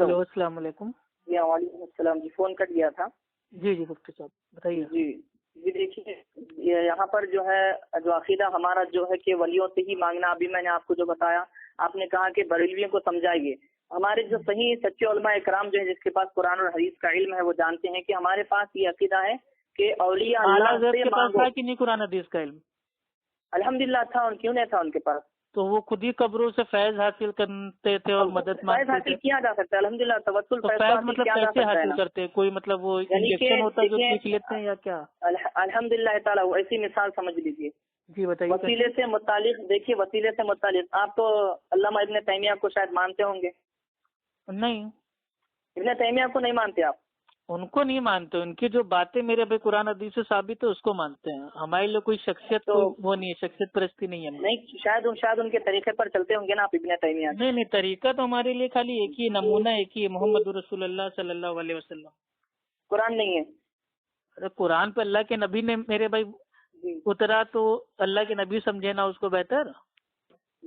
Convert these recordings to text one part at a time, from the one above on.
Hello अस्सलाम वालेकुम। जी वालेकुम अस्सलाम। जी फोन कट गया था। जी जी मुफ्ती साहब बताइए। जी जी देखिए यहाँ पर जो है जो अकीदा हमारा जो है कि वलियों से ही मांगना, अभी मैंने आपको जो बताया, आपने कहा कि बरेलवियों को समझाइए। हमारे जो सही सच्चे उलमा इकराम जो है जिसके पास कुरान और हदीस का इल्म है वो जानते हैं कि हमारे पास ये अकीदा है कि औलिया आला अल्लाह हज़रत से के पास मांगो। था कि नहीं कुरान हदीस का इल्म? अल्हम्दुलिल्लाह था, और क्यों नहीं था उनके पास? तो वो खुद ही कब्रों से फैज हासिल करते थे और मदद फैज मांगते हासिल थे। किया जा सकता है अल्हम्दुलिल्लाह, तवस्सुल तो फैज फैज हासिल मतलब किया जा कैसे सकता है हासिल ना। करते हैं? कोई मतलब वो यानी कि इंजेक्शन होता है जो देखिए पीछ लेते हैं या क्या? अल्हम्दुलिल्लाह ताला ऐसी मिसाल समझ लीजिए। जी बताइए। वसीले से मुतालिक देखिए, वसीले से मुतालिक आप तो अल्लामा इब्न तैमिया को शायद मानते होंगे। नहीं, इब्न तैमिया को नहीं मानते आप? उनको नहीं मानते। उनकी जो बातें मेरे भाई कुरान हदीस से साबित है उसको मानते हैं। हमारे लिए कोई शख्सियत तो कोई वो नहीं है, शख्सियत परस्ती नहीं है। नहीं, शायद उनके तरीके पर चलते होंगे ना आप इब्न तैमिया के। नहीं, तरीका तो हमारे लिए खाली एक ही, नमूना एक ही है, मोहम्मद रसूलुल्लाह सल्लल्लाहु अलैहि वसल्लम। कुरान नहीं है। अरे कुरान पे अल्लाह के नबी ने मेरे भाई जी उतरा, तो अल्लाह के नबी समझे ना उसको बेहतर।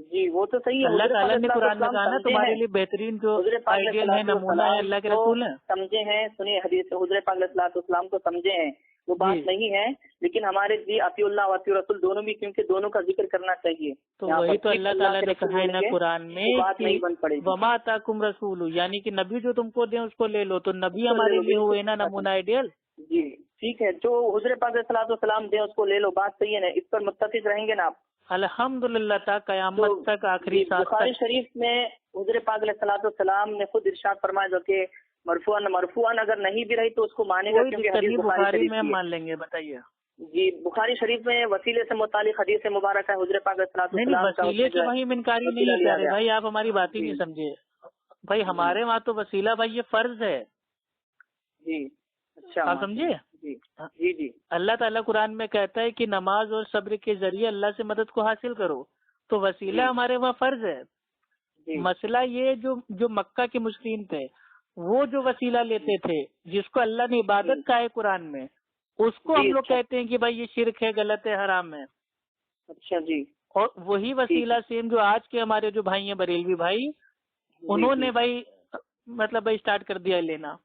जी वो तो सही है। अल्लाह हुजूर ताला पाक ने कुरान में कहा ना समझे तुम्हारे हैं, लिए बेहतरीन जो हुजूर पाक आइडियल है, नमूना है, अल्लाह के को रसूल है। समझे हैं। सुनिए हदीस, हुजूर पाक सल्लल्लाहु को समझे हैं, वो बात जी। नहीं है। लेकिन हमारे जी अतीउल्लाह व अतीउर रसूल दोनों भी, क्योंकि दोनों का जिक्र करना चाहिए। तो यहाँ वही पर तो सिर्फ अल्लाह अल्लाह ताला के ने रसूल कहा है ना बोलेंगे कुरान तो में बात कि नहीं बन पड़ेगी। वमा ताकुम रसूल, यानी कि नबी जो तुमको दे उसको ले लो। तो नबी उसको ले हमारे लो, लिए हुए ना बिल्कुल। नमूना आइडियल। जी ठीक है, जो हुजूर पाक सलाम दे उसको ले लो, बात सही है ना। इस पर मुत्तफिक रहेंगे ना आप? अल्हम्दुलिल्लाह तक तो कयामत तक आखिरी सांस बुखारी तक। शरीफ में हुजूर पाक सलाम ने खुद इरशाद फरमाया जो कि मरफूअन अगर नहीं भी रही तो उसको मानेगा, कोई क्योंकि दिक्कत हदीस नहीं, बुखारी बुखारी शरीफ में की हम है। मान लेंगे। बताइए। जी बुखारी शरीफ में वसीले से मुतालिक हदीस मुबारक है, हुजूर पाक नहीं सलाम का वसीले उसमें जो के है भाई हम इनकारी नहीं वसीला है लिया प्यारे गया। भाई, आप हमारी बात ही जी नहीं समझे। भाई जी हमारे वहाँ तो वसीला भाई ये फर्ज है। जी अच्छा आप समझे? जी जी जी अल्लाह ताला कुरान में कहता है कि नमाज और सब्र के जरिए अल्लाह से मदद को हासिल करो। तो वसीला जी हमारे वहाँ फर्ज है। जी मसला ये जो जो मक्का के मुश्किन थे वो जो वसीला लेते थे जिसको अल्लाह ने इबादत जी कहा है कुरान में, उसको हम जी लोग अच्छा कहते हैं कि भाई ये शिरक है, गलत है, हराम है। अच्छा जी और वही ठीक है। वसीला सेम जो आज के हमारे जो भाई हैं बरेलवी भाई, जी जी उन्होंने भाई मतलब भाई स्टार्ट कर दिया है लेना।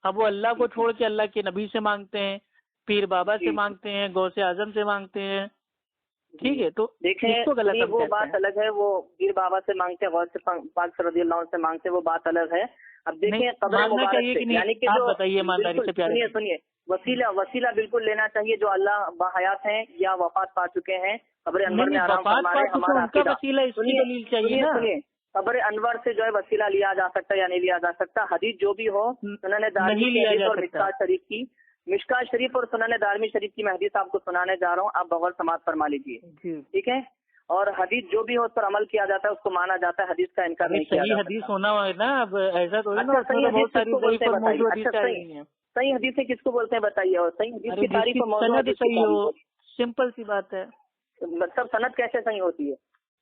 अब वो अल्लाह को ठीक है। छोड़ के अल्लाह के नबी से मांगते हैं, पीर बाबा से जी मांगते हैं, गौसे आजम से मांगते हैं। जी ठीक है, तो देखें, इसको गलत सुनिए हम वो कहते बात हैं। अलग है, वो पीर बाबा से मांगते हैं, गौस से पाक से रज़ियल्लाहु अन्हु से मांगते हैं, वो बात अलग है। अब नहीं देखें कब्र मांगना मुबारक चाहिए से, कि नहीं, यानी कि आप जो बताइए ईमानदारी बिल्कुल से प्यारे सुनिए भाई। सुनिए वसीला बिल्कुल लेना चाहिए जो अल्लाह बाहयात हैं या वफात पा चुके हैं, कब्र नहीं अनवर में नहीं, आराम वफात फरमा पा रहे, चुके हमारा उनका अकीदा। वसीला, इसकी सुनिए दलील चाहिए सुनिए ना। सुनिए कब्र अनवर से जो है वसीला लिया जा सकता है या नहीं लिया जा सकता? हदीस जो भी हो, सुनन दारमी नहीं की लिया हदीस जा और सकता। मिशकात शरीफ और सुनन दारमी शरीफ की मैं हदीस आपको सुनाने जा रहा हूँ, आप बगौर समात फरमा लीजिए। जी। ठीक है, और हदीस जो भी हो उस पर अमल किया जाता है, उसको माना जाता है, हदीस का इनकार नहीं किया सही जा हदीस सकता। होना है ना। अब ऐसा तो है ना, अच्छा उसमें सही तो हदीस बहुत सारी किसको बोलते ज़ईफ़ हैं और बताइए? मौजूद हदीस अच्छा आ सही रही हैं। सही हदीसें किसको बोलते हैं बताइए, और सही हदीस अरे की तारीफ जिसकी और मौजूद सनद हदीस की सही हो, तारीफ। सिंपल सी बात है। मतलब सनद कैसे सही होती है?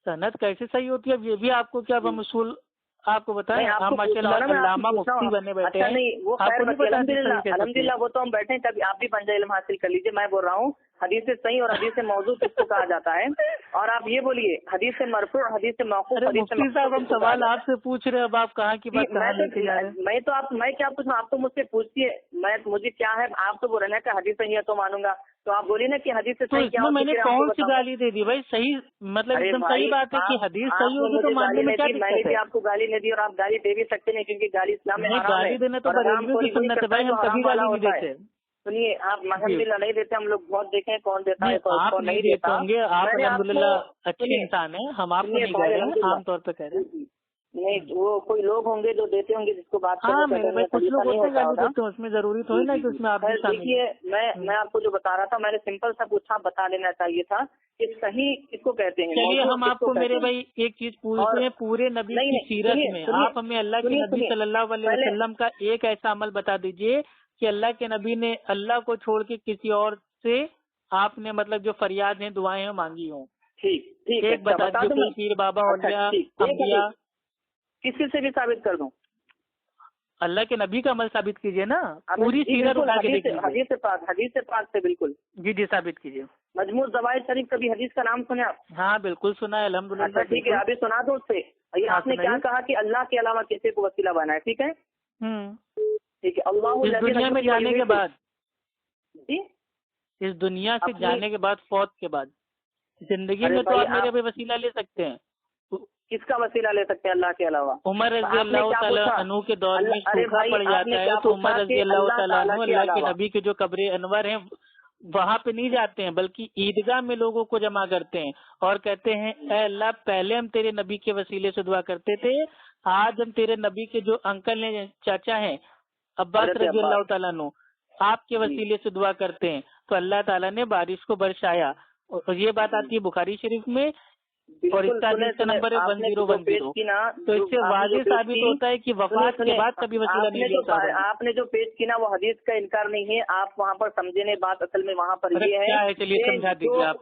सनद कैसे सही होती है अब ये भी आपको क्या हम उसूल आपको बताएं? नहीं आपको हम पूछ रहा हूँ माशाल्लाह ना, मैं आपको अल्लामा पूछ रहा मुफ्ती हूँ। बने बैठे अच्छा हैं, नहीं वो खैर आपको नहीं बताइए, पता हदीस अल्हम्दुलिल्लाह सही कैसे होती है? अल्हम्दुलिल्लाह वो तो हम बैठे हैं, तभी आप भी पंजा इल्म हासिल कर लीजिए। मैं बोल रहा हूँ हदीस से सही और हदीस से मौजू किसको कहा जाता है, और आप ये बोलिए हदीस से मरफू, हदीस से मौकूफ, अरे हदीस से मुफ्ती साहब मक़तूल हम किसको कहा सवाल जाता है? आपसे पूछ रहे हैं, अब आप कहाँ की बात कहाँ लेके जा रहे हैं? मैं क्या पूछूं, आप तो मुझसे पूछिए, मुझे क्या है, आप तो बोल रहे हैं कि हदीस सही है तो मानूंगा, तो आप बोलिए ना कि हदीस से तो सही क्या इसमें होती मैंने है, हमको कौन सी बताओ। गाली दे दी भाई? सही मतलब अरे एकदम सही भाई बात है कि हदीस सही आपने होगी तो मुझे मानने गाली में नहीं क्या दी, मैंने दिक्कत भी है? आपको गाली नहीं दी, और आप गाली दे भी सकते नहीं, क्योंकि गाली इस्लाम में नहीं, हराम है, गाली देना तो और हराम बरेलवियों की कोई वही सुन्नत है करता भाई, है जो हम कभी हराम वाला गाली नहीं होता है। देते। सुनिए आप जी। अल्हम्दुलिल्लाह नहीं देते, हम लोग बहुत देखे हैं कौन देता नहीं, है आप कौन नहीं नहीं देते देता। होंगे, आप मैंने आपको अल्हम्दुलिल्लाह अच्छे सुनिए इंसान हैं, हम आपको सुनिए नहीं कह भाई रहे हैं, अल्हम्दुलिल्लाह आमतौर पे कह रहे हैं। नहीं वो कोई लोग होंगे जो देते होंगे, जिसको बात करने हाँ का मेरे भाई में कुछ सलीका लोग नहीं होते हैं होता गाली होगा। देते हैं, उसमें जरूरी थोड़ी जी ना जी कि जी उसमें आप भी खैर शामिल देखिए, हैं। मैं आपको जो बता रहा था, मैंने सिंपल सा पूछा, बता देना चाहिए था कि सही किसको कहते हैं, चलिए मौजूद हम किसको आपको कहते मेरे हैं। भाई एक चीज और पूछते हैं, पूरे नबी नहीं की नहीं सीरत सुनिए में सुनिए आप हमें अल्लाह के सुनिए नबी सुनिए सल्लल्लाहु अलैहि पहले वसल्लम का एक ऐसा अमल बता दीजिए कि अल्लाह के नबी ने अल्लाह को छोड़ के किसी और से आपने मतलब जो फरियाद है दुआएं हैं मांगी हो। ठीक ठीक एक बता बता दीजिए, दूं कोई मैं। पीर बाबा अच्छा औलिया ठीक, एक अंबिया। हदीस किसी से भी साबित कर दूं? अल्लाह के नबी का अमल साबित कीजिए ना, अब पूरी जी सीरत बिल्कुल, उठा के देख लीजिए। हदीस से पाक से बिल्कुल। जी जी साबित कीजिए। मजमू ज़वाइद शरीफ, कभी हदीस का नाम सुने आप? हाँ बिल्कुल सुना है अच्छा अल्हम्दुलिल्लाह। ठीक है, अभी सुना दो उससे। یہ آپ نے کیا کہا کہ اللہ کے علاوہ کسی کو وسیلہ بنائے، ٹھیک ہے، ٹھیک ہے، اللہ اس دنیا میں جانے کے بعد، جی اس دنیا سے جانے کے بعد، فوت کے بعد زندگی میں تو آپ میرے بھی وسیلہ لے سکتے ہیں. کس کا وسیلہ لے سکتے ہیں اللہ کے علاوہ؟ عمر رضی اللہ تعالیٰ عنہ کے دور میں سوکھا پڑ جاتا ہے تو عمر رضی اللہ تعالیٰ عنہ اللہ کے نبی کے جو قبر انور ہیں وہاں پہ نہیں جاتے ہیں بلکہ عیدگاہ میں لوگوں کو جمع کرتے ہیں اور کہتے ہیں اے اللہ پہلے ہم تیرے نبی کے وسیلے سے دعا کرتے تھے، آج ہم تیرے نبی کے جو انکل ہیں، چاچا ہیں عباس رضی اللہ تعالیٰ عنہ، آپ کے وسیلے سے دعا کرتے ہیں تو اللہ تعالیٰ نے بارش کو برسایا. اور یہ بات آتی ہے بخاری شریف میں اور اس کا حدیث کا نمبر ہے 1010. تو اس سے واضح ثابت ہوتا ہے کہ وفات کے بعد کبھی وسیلہ نہیں ہوتا. آپ نے جو پیش کی نا وہ حدیث کا انکار نہیں ہے، آپ وہاں پر سمجھے نہیں بات، اصل میں وہاں پر یہ ہے، چلیے سمجھا دیجیے آپ.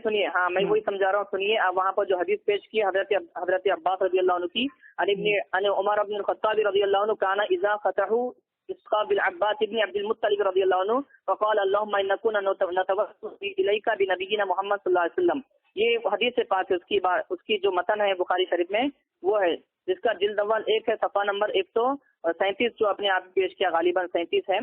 سنیے، ہاں میں وہی سمجھا رہا ہوں، سنیے. آپ وہاں پر جو حدیث پیش کی حضرت عباس رضی اللہ عنہ کی، عمر بن الخطاب رضی اللہ عنہ کانا اذا فتحوا اسقا بالعباس ابن عبد المطلب رضی اللہ عنہ فقال اللهم انا كنا نتوسل اليك بنبينا محمد صلی اللہ علیہ وسلم. یہ حدیث پاک ہے، اس کی جو متن ہے بخاری شریف میں وہ ہے، جس کا جلد اول 1 ہے، صفحہ نمبر 137 جو اپنے آپ پیش کیا، غالباً 37 ہے.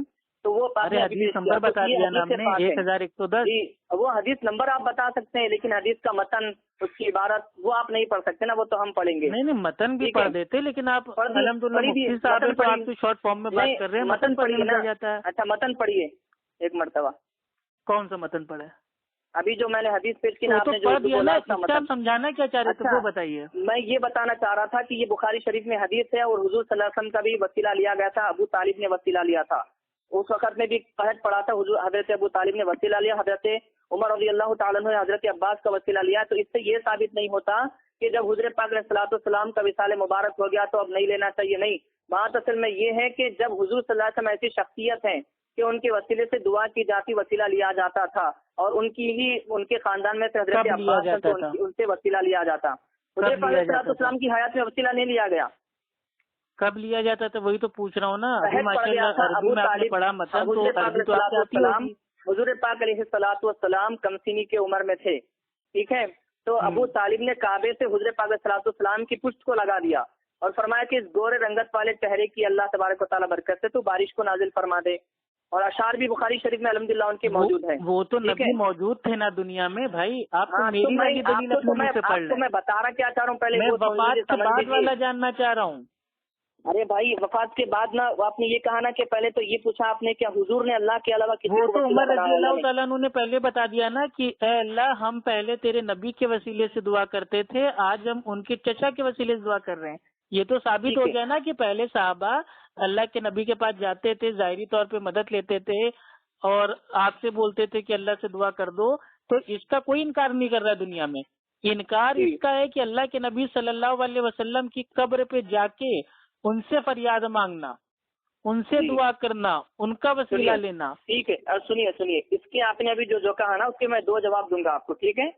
تو وہ حدیث نمبر بتا دیا نا ہم نے 1110. وہ حدیث نمبر آپ بتا سکتے ہیں لیکن حدیث کا متن، اس کی عبارت وہ آپ نہیں پڑھ سکتے نا، وہ تو ہم پڑھیں گے. نہیں متن بھی پڑھ دیتے لیکن آپ الحمدللہ مفتی صاحب تو آپ شارٹ فارم میں بات کر رہے ہیں، متن پڑھیے نا. جاتا ہے. اچھا متن پڑھیے ایک مرتبہ. کون سا متن پڑھا ہے؟ ابھی جو میں نے حدیث پیش کی نا، آپ نے جو بولا سمجھانا کیا چاہ رہے تھے وہ بتائیے. میں یہ بتانا چاہ رہا تھا کہ یہ بخاری شریف میں حدیث ہے اور حضور صلی اللہ علیہ وسلم کا بھی وسیلہ لیا گیا تھا، ابو طالب نے وسیلہ لیا تھا. اس وقت میں بھی قحط پڑا تھا، حضرت ابو طالب نے وسیلہ لیا، حضرت عمر رضی اللہ تعالیٰ عنہ نے حضرت عباس کا وسیلہ لیا. تو اس سے یہ ثابت نہیں ہوتا کہ جب حضور پاک علیہ الصلوۃ والسلام کا وصال مبارک ہو گیا تو اب نہیں لینا چاہیے. نہیں، بات اصل میں یہ ہے کہ جب حضور صلی اللہ علیہ وسلم ایسی شخصیت ہیں کہ ان کے وسیلے سے دعا کی جاتی، وسیلہ لیا جاتا تھا، اور ان کے خاندان میں سے حضرت عباس ان سے وسیلہ لیا جاتا. حضور پاک علیہ الصلوۃ والسلام کی حیات میں وسیلہ نہیں لیا گیا. کب لیا جاتا تھا وہی تو پوچھ رہا ہوں نا. پڑھا متن تو حضور پاک علیہ الصلوۃ والسلام کم سنی کے عمر میں تھے، ٹھیک ہے. تو ابو طالب نے کعبے سے حضور پاک علیہ الصلوۃ والسلام کی پشت کو لگا دیا اور فرمایا کہ اس گورے رنگت والے چہرے کی اللہ تبارک و تعالیٰ برکت سے تو بارش کو نازل فرما دے. اور اشعار بھی بخاری شریف میں الحمدللہ ان کے موجود ہیں. وہ تو نبی موجود تھے نا دنیا میں بھائی. آپ کو میری والی دلیل اپنے منہ سے پڑھ لیں. میں بتا رہا کیا چاہ رہا ہوں، پہلے میں وفات کے بعد والا جاننا چاہ رہا ہوں. ارے بھائی وفات کے بعد نا آپ نے یہ کہا نا کہ پہلے تو یہ پوچھا آپ نے کہ حضور نے اللہ کے علاوہ کسی وہ تو عمر رضی اللہ تعالیٰ عنہ نے پہلے بتا دیا نا کہ اے اللہ ہم پہلے تیرے نبی کے وسیلے سے دعا کرتے تھے، آج ہم ان کے چچا کے وسیلے سے دعا کر رہے ہیں. یہ تو ثابت ہو گیا نا کہ پہلے صحابہ اللہ کے نبی کے پاس جاتے تھے، ظاہری طور پہ مدد لیتے تھے اور آپ سے بولتے تھے کہ اللہ سے دعا کر دو. تو اس کا کوئی انکار نہیں کر رہا ہے دنیا میں. انکار اس کا ہے کہ اللہ کے نبی صلی اللہ علیہ وسلم کی قبر پہ جا کے ان سے فریاد مانگنا، ان سے دعا کرنا، ان کا وسیلہ لینا. ٹھیک ہے، سنیے اس کے آپ نے ابھی جو کہا نا اس کے میں 2 جواب دوں گا آپ کو، ٹھیک ہے؟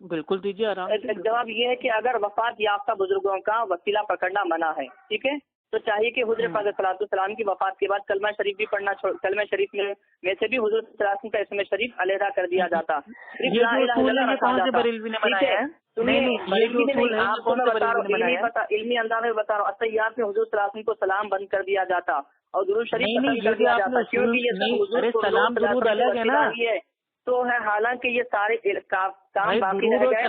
بالکل دیجیے آرام سے. ایک جواب یہ ہے کہ اگر وفات یافتہ بزرگوں کا وسیلہ پکڑنا منع ہے، ٹھیک ہے، تو چاہیے کہ حضور پاک صلی اللہ علیہ وسلم کی وفات کے بعد کلمہ شریف بھی پڑھنا، کلمہ شریف میں سے بھی حضور صلی اللہ علیہ وسلم کا اسم شریف علیحدہ کر دیا جاتا. علمی انداز میں بتا رہا ہوں، اطیات میں حضور صلی اللہ علیہ وسلم کو سلام بند کر دیا جاتا اور درود شریف کر دیا جاتا، کیونکہ یہ سلام درود الگ ہے نا. تو ہے حالانکہ یہ سارے کام باقی رہ گئے.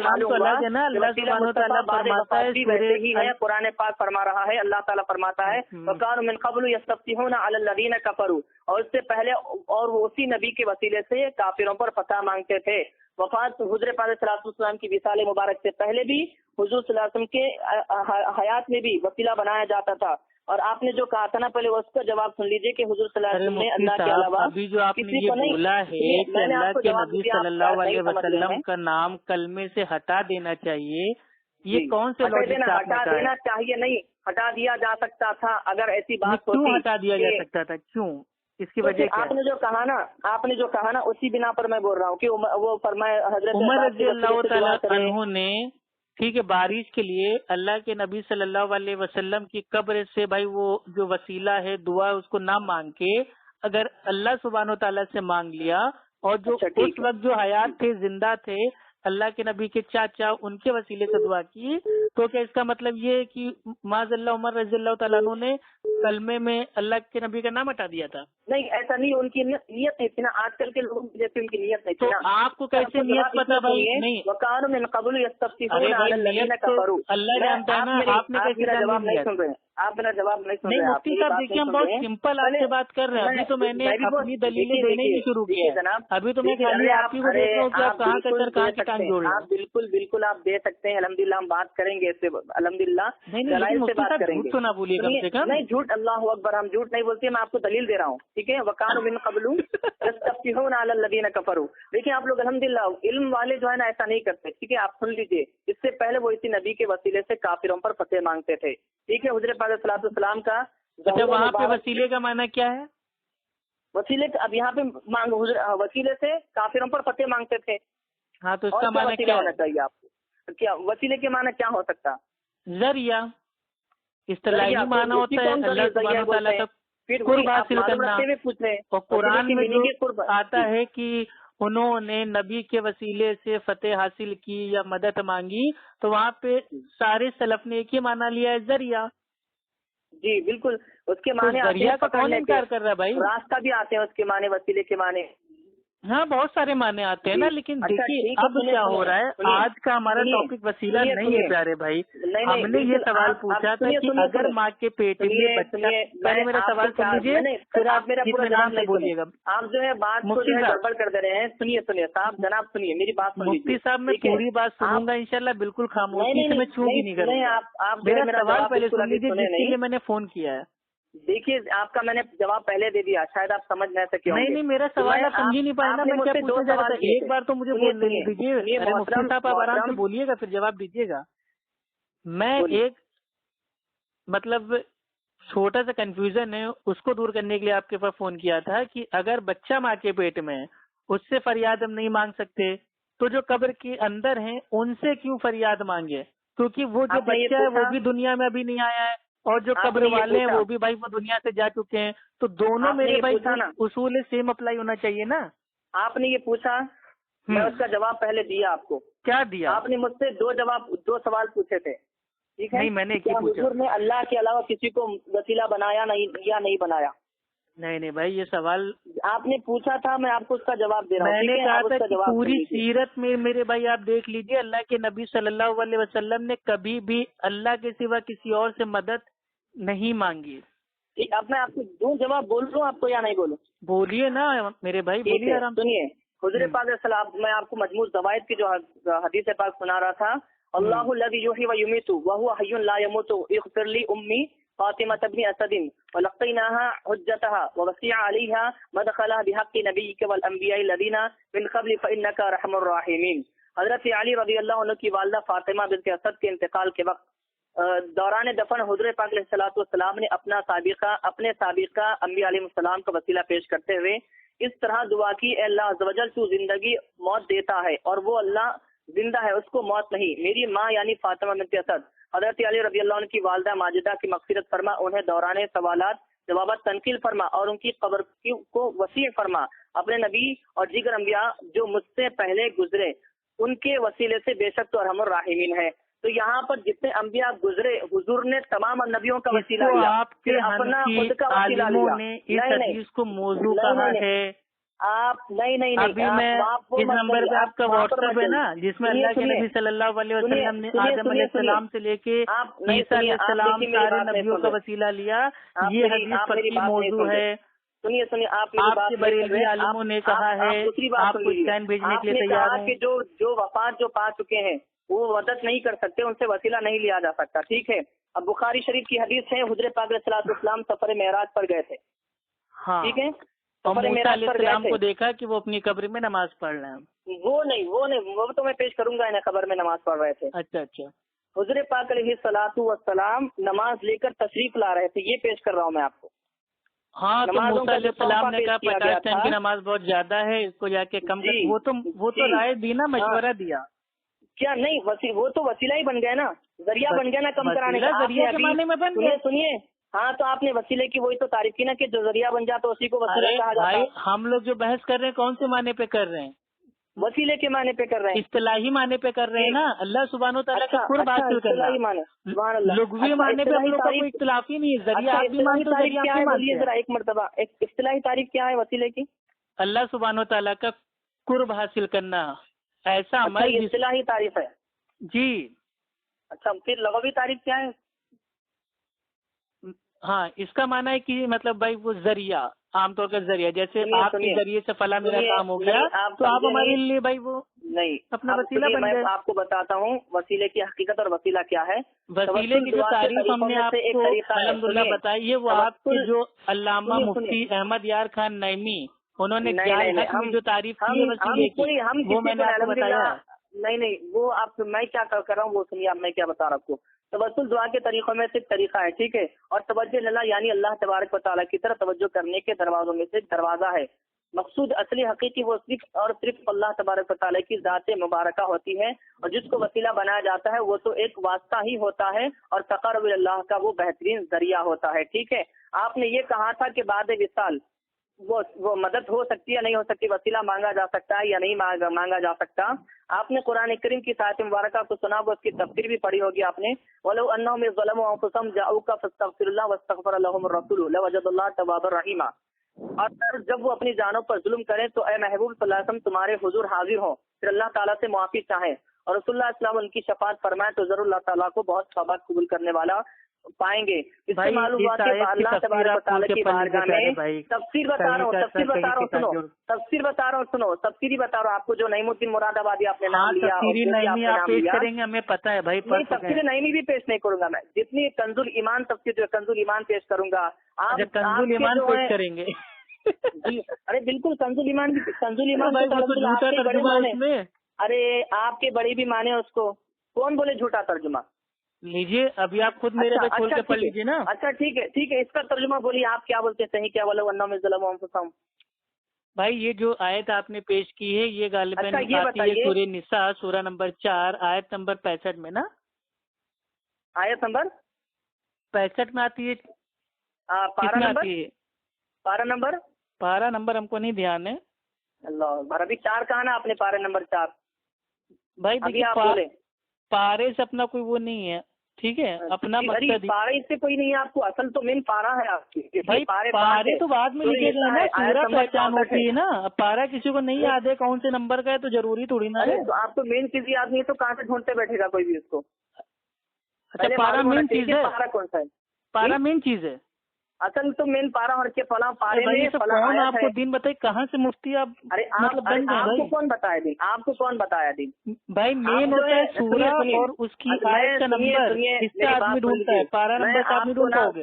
ویسے ہی ہے، قرآن پاک فرما رہا ہے، اللہ تعالیٰ فرماتا ہے وَكَانُوا مِن قَبْلُ يَسْتَفْتِحُونَ عَلَى الَّذِينَ كَفَرُوا، اور اس سے پہلے اور وہ اسی نبی کے وسیلے سے کافروں پر فتح مانگتے تھے. وفات حضور پاک صلی اللہ علیہ وسلم کی وصال مبارک سے پہلے بھی حضور صلی اللہ علیہ وسلم کے حیات میں بھی وسیلہ بنایا جاتا تھا. اور آپ نے جو کہا تھا نا پہلے اس کا جواب سن لیجئے کہ حضور صلی اللہ علیہ وسلم نے اللہ کے علاوہ ابھی جو آپ نے یہ بولا ہے کہ اللہ کے نبی صلی اللہ علیہ وسلم کا نام کلمے سے ہٹا دینا چاہیے، یہ کون سے لوجک ہٹا دینا چاہیے؟ نہیں، ہٹا دیا جا سکتا تھا اگر ایسی بات ہوتی. کیوں ہٹا دیا جا سکتا تھا؟ کیوں؟ اس کی وجہ آپ نے جو کہا نا اسی بنا پر میں بول رہا ہوں کہ وہ فرمائے حضرت عمر رضی اللہ تعالیٰ عنہ نے، ٹھیک ہے، بارش کے لیے اللہ کے نبی صلی اللہ علیہ وسلم کی قبر سے بھائی وہ جو وسیلہ ہے دعا اس کو نہ مانگ کے اگر اللہ سبحانہ و تعالیٰ سے مانگ لیا، اور جو اس وقت جو حیات تھے، زندہ تھے، अल्लाह के नबी के चाचा उनके वसीले से दुआ की, तो क्या इसका मतलब ये है कि माज़अल्लाह उमर रज़ियल्लाहु तआला अन्हु ने कलमे में अल्लाह के नबी का नाम हटा दिया था? नहीं, ऐसा नहीं, उनकी नियत नहीं थी ना, आजकल के लोगों की जैसे उनकी नियत नहीं थी तो ना। आपको कैसे नियत पता भाई? नहीं, वकान में कबूल अरे भाई नियत तो अल्लाह जानता है ना, आपने कैसे जान जवाब नहीं लिया? सुन रहे हैं, आप मेरा जवाब नहीं सुन नहीं रहे हैं। मुफ्ती साहब देखिए, हम बहुत सिंपल आपसे बात कर रहे हैं। अभी तो मैंने अपनी दलीलें देने ही शुरू की है जनाब। अभी तो मैं खाली आपकी को देख रहा हूँ कि आप कहाँ कचर कहाँ की टांग जोड़ रहे हैं। आप बिल्कुल आप दे सकते हैं, अल्हम्दुलिल्लाह हम बात करेंगे इससे, अल्हम्दुलिल्लाह नहीं, लेकिन मुफ्ती साहब झूठ तो ना बोलिए कम से कम। नहीं झूठ, अल्लाह अकबर, हम झूठ नहीं बोलते, मैं आपको दलील दे रहा हूँ, ठीक है। वकान मिन क़ब्लु यस्तफ्तिहूना अला लज़ीना कफ़रू। देखिए आप लोग अल्हम्दुलिल्लाह इल्म वाले जो है ना ऐसा नहीं करते, ठीक है। आप सुन लीजिए, इससे पहले वो इसी नबी के वसीले से काफिरों पर फतेह मांगते थे, ठीक है। हुज़ूर पाक सल्लल्लाहु अलैहि वसल्लम का अच्छा, वहाँ पे वसीले का माना क्या है? वसीले अब यहाँ पे मांग वसीले से काफिरों पर फतेह मांगते थे। हाँ, तो इसका माना क्या होना चाहिए आपको? क्या वसीले के माना क्या हो सकता? जरिया, इस्तिलाही माना होता है अल्लाह सुब्हानहू व तआला का कुर्ब हासिल करना। और कुरान में जो आता है कि उन्होंने नबी के वसीले से फतेह हासिल की या मदद मांगी, तो वहाँ पे सारे सलफ ने एक ही माना लिया है, जरिया। जी बिल्कुल, उसके माने तो जरिया का कौन इनकार कर रहा है भाई? रास्ता भी आते हैं उसके माने, वसीले के माने। हाँ, बहुत सारे माने आते हैं ना, लेकिन देखिए अब क्या हो रहा है, आज का हमारा टॉपिक वसीला नहीं है प्यारे भाई। हमने ये सवाल पूछा था कि अगर माँ के पेट में बच्चा, पहले मेरा सवाल सुन लीजिए, फिर आप मेरा पूरा नाम से बोलिएगा। आप जो है बात को गड़बड़ कर दे रहे हैं। सुनिए साहब, जनाब सुनिए मेरी बात। मुफ्ती साहब मैं पूरी बात सुनूंगा इंशाल्लाह, बिल्कुल खामोशी से मैं चूक भी नहीं करूँगा। मेरा सवाल पहले सुन लीजिए, जिसके लिए मैंने फोन किया है। देखिए आपका मैंने जवाब पहले दे दिया, शायद आप समझ नहीं सके। नहीं, मेरा सवाल आप समझ ही नहीं पाए ना, मैं क्या पूछना चाह रहा था। एक बार तो मुझे बोलने दीजिए। अरे मुफ्ती साहब आप आराम से बोलिएगा, फिर जवाब दीजिएगा। मैं एक मतलब छोटा सा कंफ्यूजन है, उसको दूर करने के लिए आपके पास फोन किया था कि अगर बच्चा माँ के पेट में है, उससे फरियाद हम नहीं मांग सकते, तो जो कब्र के अंदर हैं उनसे क्यों फरियाद मांगे? क्योंकि वो जो बच्चा है वो भी दुनिया में अभी नहीं आया है, और जो कब्र वाले हैं वो भी भाई वो दुनिया से जा चुके हैं, तो दोनों मेरे भाई उसूल सेम अप्लाई होना चाहिए ना। आपने ये पूछा, मैं उसका जवाब पहले दिया आपको। क्या दिया? आपने मुझसे दो सवाल पूछे थे, ठीक है। नहीं, मैंने एक ही पूछा। हुजूर ने अल्लाह के अलावा किसी को वसीला बनाया नहीं या नहीं बनाया? नहीं भाई, ये सवाल आपने पूछा था, मैं आपको उसका जवाब दे रहा हूँ। मैंने कहा था कि पूरी सीरत में मेरे भाई आप देख लीजिए, अल्लाह के नबी सल्लल्लाहु अलैहि वसल्लम ने कभी भी अल्लाह के सिवा किसी और से मदद नहीं मांगी। अब मैं आपको दूं जवाब, बोल रहा हूँ आपको या नहीं बोलूं? बोलिए ना मेरे भाई, बोलिए आराम। सुनिए, हुजूर पाक सल्लल्लाहु, मैं आपको मजमूद ज़वाइद की जो हदीस पाक सुना रहा था। अल्लाहु लज़ी युही व युमीतु व हुवा हय्युन ला यमूतु इग़फिर ली उम्मी फातिमा बिन असदिन व लक़ीनाहा हुज्जतहा व वसिअ अलैहा मदखलहा बिहक़्क़ि नबिय्यिका वल अंबिया'i लज़ीना मिन क़ब्लि फ़इन्नका अर्हमुर राहिमीन। हज़रत अली रज़ियल्लाहु अन्हु की वालिदा फातिमा बिन्त असद के इंतकाल के वक्त दौरान दफन हुज़ूर पाक अलैहिस्सलातु वस्सलाम ने अपने साबिक़ा अंबिया अलैहिस्सलाम का वसीला पेश करते हुए इस तरह दुआ की, अल्लाह अज़्ज़ व जल तू जिंदगी मौत देता है और वो अल्लाह जिंदा है, उसको मौत नहीं। मेरी माँ यानी फातिमा बिन्त असद हज़रत अली रज़ियल्लाहु अन्हु की वालिदा माजिदा की मग़फ़िरत फरमा, उन्हें दौरान सवालात जवाबात तनकील फरमा और उनकी कब्र को वसीअ फरमा। अपने नबी और दीगर अंबिया जो मुझसे पहले गुजरे उनके वसीले से बेशक तो अरहमुर राहिमीन है। तो यहाँ पर जितने अंबिया गुजरे, हुजूर ने तमाम नबियों का वसीला लिया, फिर अपना खुद का वसीला लिया। इस हदीस को मौजू कहा है। आप नहीं अभी मैं इस नंबर पे आपका व्हाट्सएप है ना, जिसमें अल्लाह के नबी सल्लल्लाहु अलैहि वसल्लम ने आदम अलैहिस्सलाम से लेके ईसा अलैहिस्सलाम सारे नबियों का वसीला लिया, ये हदीस पक्की मौजू है। सुनिए आपके बरेलवी आलिमों ने कहा है, आपको स्कैन भेजने के लिए तैयार है। जो वफात जो पा चुके हैं वो मदद नहीं कर सकते, उनसे वसीला नहीं लिया जा सकता, ठीक है। अब बुखारी शरीफ की हदीस है, हुज़ूर पाक अलैहि सलाम सफर मेराज पर गए थे, हाँ ठीक है। और मूसा अलैहिस्सलाम को देखा कि वो अपनी कब्र में नमाज पढ़ रहे हैं। वो नहीं वो तो मैं पेश करूंगा, इन्हें कब्र में नमाज पढ़ रहे थे। अच्छा। हुज़ूर पाक अलैहिस्सलाम नमाज लेकर तशरीफ ला रहे थे, ये पेश कर रहा हूँ मैं आपको। हाँ, तो मूसा अलैहिस्सलाम ने कहा 50 टाइम की नमाज बहुत ज्यादा है, इसको जाके कम कर। वो तो राय दी ना, मशवरा दिया। क्या नहीं, वो तो वसीला ही बन गया ना, जरिया बन गया ना कम कराने का। जरिया के माने में बन गया। सुनिए, हाँ तो आपने वसीले की वही तो तारीफ की ना कि जो जरिया बन जाता उसी को वसीला कहा जाता है। हम लोग जो बहस कर रहे हैं कौन से माने पे कर रहे हैं? वसीले के माने पे कर रहे हैं, इस्तिलाही माने पे कर रहे हैं ना, अल्लाह सुब्हानहू तआला का कुर्ब हासिल करना। लुग़वी माने पे हम लोग का कोई इख्तिलाफ ही नहीं है। जरिया आप भी मानते हो, जरिया आप भी मानते हैं। जरा एक मर्तबा एक इस्तिलाही तारीफ क्या है वसीले की? अल्लाह सुब्हानहू तआला का कुर्ब हासिल करना, ऐसा अमल इस्तिलाही तारीफ है जी। अच्छा, फिर लग़वी तारीफ क्या है? हाँ, इसका माना है कि मतलब भाई वो जरिया, आमतौर का जरिया, जैसे आपके जरिए से फला मेरा काम हो गया तो आप हमारे लिए भाई वो नहीं अपना वसीला बन गए। मैं आपको बताता हूँ वसीले की हकीकत और वसीला क्या है। वसीले की जो तारीफ हमने आपको अल्हम्दुलिल्लाह बताई है, वो आपके जो अल्लामा मुफ्ती अहमद यार खान नईमी, उन्होंने जो तारीफ की है वसीले की, वो मैंने आपको बताया। नहीं, वो आप मैं क्या कर रहा हूँ वो सुनिए, आप मैं क्या बता रहा हूँ आपको। तवस्सुल दुआ के तरीकों में से एक तरीका है, ठीक है, और तवज्जो अल्लाह यानी अल्लाह तबारक व तआला की तरफ तवज्जो करने के दरवाजों में से दरवाजा है। मकसूद असली हकीकी वो सिर्फ और सिर्फ अल्लाह तबारक व तआला की ज़ात मुबारका होती है, और जिसको वसीला बनाया जाता है वो तो एक वास्ता ही होता है, और तक़र्रुब अल्लाह का वो बेहतरीन जरिया होता है। ठीक है, आपने ये कहा था कि बाद विसाल वो मदद हो सकती है, नहीं हो सकती, वसीला मांगा जा सकता है या नहीं मांगा जा सकता। आपने कुरान करीम की आयत मुबारका को सुना होगा, उसकी तफसीर भी पढ़ी होगी आपने। वलो अन्नहुम ज़लमू अंफुसहुम जाऊका फस्तगफिरुल्लाह वस्तगफर लहुम रसूलु लवजदुल्लाह तव्वाबर रहीमा। और जब वो अपनी जानों पर जुल्म करें तो ए महबूब सल्लल्लाहु अलैहि वसल्लम तुम्हारे हुजूर हाजिर हो, फिर अल्लाह ताला से मुआफी चाहें और रसूलुल्लाह सल्लल्लाहु अलैहि वसल्लम उनकी शफाअत फरमाएं तो जरूर अल्लाह ताला को बहुत सवाब कबूल करने वाला पाएंगे। इससे मालूम हुआ कि अल्लाह तबारक व तआला की बारगाह में तफसीर बता रहा हूँ, सुनो, तफसीर बता रहा हूँ आपको, जो नईमुद्दीन मुरादाबादी आपने नाम लिया, आप पेश करेंगे, हमें पता है भाई। तफसीर नईमी भी पेश नहीं करूंगा मैं, जितनी कंजुल ईमान तफसीर जो कंजुल ईमान पेश करूंगा आप कंजुल ईमान पेश करेंगे जी। अरे बिल्कुल कंजुल ईमान अरे आपके बड़ी भी माने उसको, कौन बोले झूठा तर्जुमा? लीजिए अभी आप खुद मेरे पे खोल के पढ़ लीजिए ना। अच्छा ठीक है, इसका तर्जुमा बोलिए, आप क्या बोलते हैं सही क्या बोले? वन्ना में ज़लमू अंफुसहुम। भाई ये जो आयत आपने पेश की है ये गालिबन आती है सूरह निसा सूरा नंबर 4 आयत नंबर 65 में ना, आयत नंबर 65 में आती है। पारा नंबर हमको नहीं ध्यान है। अल्लाह, अभी 4 कहा ना आपने, पारा नंबर 4। भाई देखिए पारे से अपना कोई वो नहीं है, ठीक है, अपना मकसद पारे से कोई नहीं है आपको, असल तो मेन पारा है आपकी। भाई पारे तो बाद में लिखे गए ना, सूरा पहचान होती है ना। अब पारा किसी को नहीं याद है कौन से नंबर का है तो जरूरी थोड़ी ना है। तो आपको मेन चीज याद नहीं है तो कहाँ से ढूंढते बैठेगा कोई भी उसको? अच्छा पारा मेन चीज है, पारा कौन सा है? पारा मेन चीज है, असल तो मेन पारा और के फला पारे में कौन आपको दिन बताए कहाँ से मुफ्ती आप? अरे आपको कौन बताया दिन? आपको कौन बताया दिन? भाई मेन होता है सूरा और उसकी आयत का नंबर, इससे आदमी ढूंढता है, पारा नंबर से आदमी ढूंढता होगा।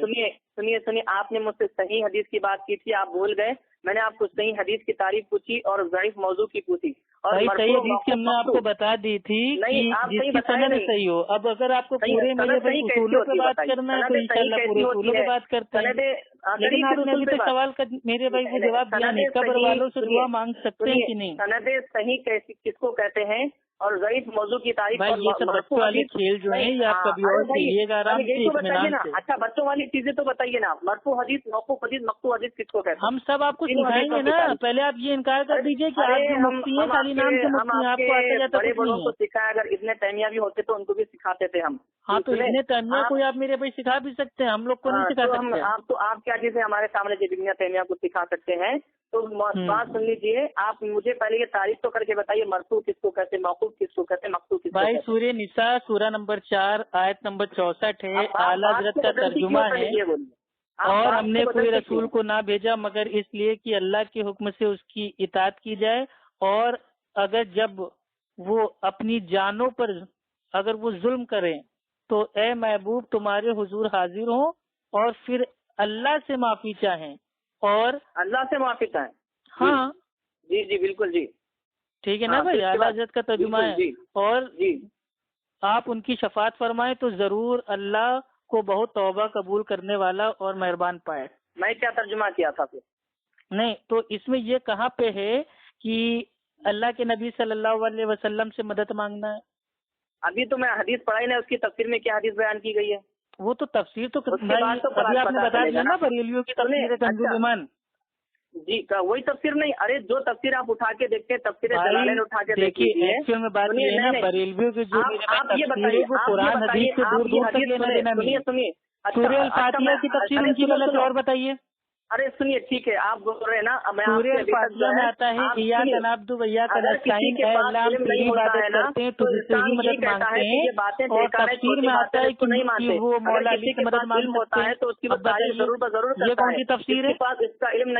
सुनिए, आपने मुझसे सही हदीस की बात की थी, आप भूल गए। मैंने आपको सही हदीस की तारीफ पूछी और ज़ईफ मौजू की पूछी, और भाई सही हदीस की हमने आपको बता दी थी कि जिसकी सनद सही हो। अब अगर आपको पूरे मेरे भाई उसूलों पे बात करना है तो इंशाल्लाह पूरे उसूलों पे बात करते हैं, लेकिन आपने अभी तक सवाल का मेरे भाई को जवाब दिया नहीं। कब्र वालों से दुआ मांग सकते हैं कि नहीं? सनदे सही किसको कहते हैं और ज़ईफ मौजू की तारीफ? भाई ये सब बच्चों वाले खेल जो है ये आप कभी और खेलिएगा आराम से इत्मीनान से। अच्छा बच्चों वाली चीजें तो बताइए ना, मरफू हदीस, मौकूफ हदीस, मकतू हदीस किसको कहते हैं? हम सब आपको सिखाएंगे ना, पहले आप ये इनकार कर दीजिए कि आप जो मुफ्ती हैं खाली नाम से मुफ्ती हैं, आपको आता जाता कुछ नहीं है। सिखाया, अगर इब्ने तैमिया भी होते तो उनको भी सिखाते थे हम। हाँ तो इब्ने तैमिया को आप मेरे भाई सिखा भी सकते हैं, हम लोग को नहीं सिखा सकते। आप क्या चीजें हमारे सामने जब इब्ने तैमिया को सिखा सकते हैं? तो बात सुन लीजिए, आप मुझे पहले ये तारीफ तो करके बताइए, मरफू किसको कहते, मौकूफ किसको कहते, मकतू किसको कहते? भाई सूरह निसा सूरा नंबर 4 आयत नंबर 64 है, आला हज़रत का तर्जुमा है। और हमने कोई रसूल को ना भेजा मगर इसलिए कि अल्लाह के हुक्म से उसकी इताअत की जाए, और अगर जब वो अपनी जानों पर अगर वो जुल्म करें तो ए महबूब तुम्हारे हुजूर हाजिर हो और फिर अल्लाह से माफी चाहें, और अल्लाह से माफी चाहें। हाँ जी बिल्कुल जी, ठीक है ना भाई, आला हज़रत का तर्जुमा है। और आप उनकी शफाअत फरमाएं तो जरूर अल्लाह को बहुत तौबा कबूल करने वाला और मेहरबान पाए। मैं क्या तर्जुमा किया था फिर? नहीं तो इसमें ये कहाँ पे है कि अल्लाह के नबी सल्लल्लाहु अलैहि वसल्लम से मदद मांगना है? अभी तो मैं हदीस पढ़ाई ना, उसकी तफसीर में क्या हदीस बयान की गई है? वो तो तफसीर तो अभी आपने बता दिया ना, बरेलियों की तफसीर है कंजुल ईमान। जी वही तफसीर नहीं, अरे जो तफसीर आप उठा के देखते हैं, तफसीर जलालैन उठा के देखिए, एक्चुअल में बात ये है ना, बरेलवियों की जो आप ये बताइए, कुरान हदीस से दूर दूर तक लेना देना नहीं। सुनिए सूरह अल-फातिहा की तफसीर उनकी गलत है, और बताइए। अरे सुनिए, ठीक है, आप बोल रहे हैं ना, सूरह अल-फातिहा में आता है इय्याका नअब्दु व इय्याका नस्तईन, है अल्लाह हम तेरी इबादत करते हैं, तुझसे ही मदद मांगते हैं। और तफसीर में आता है कि वो मौला अली से मदद मांग सकते हैं। तो उसकी बात जरूर ये कौन सी तफसीर है? इसका इल्म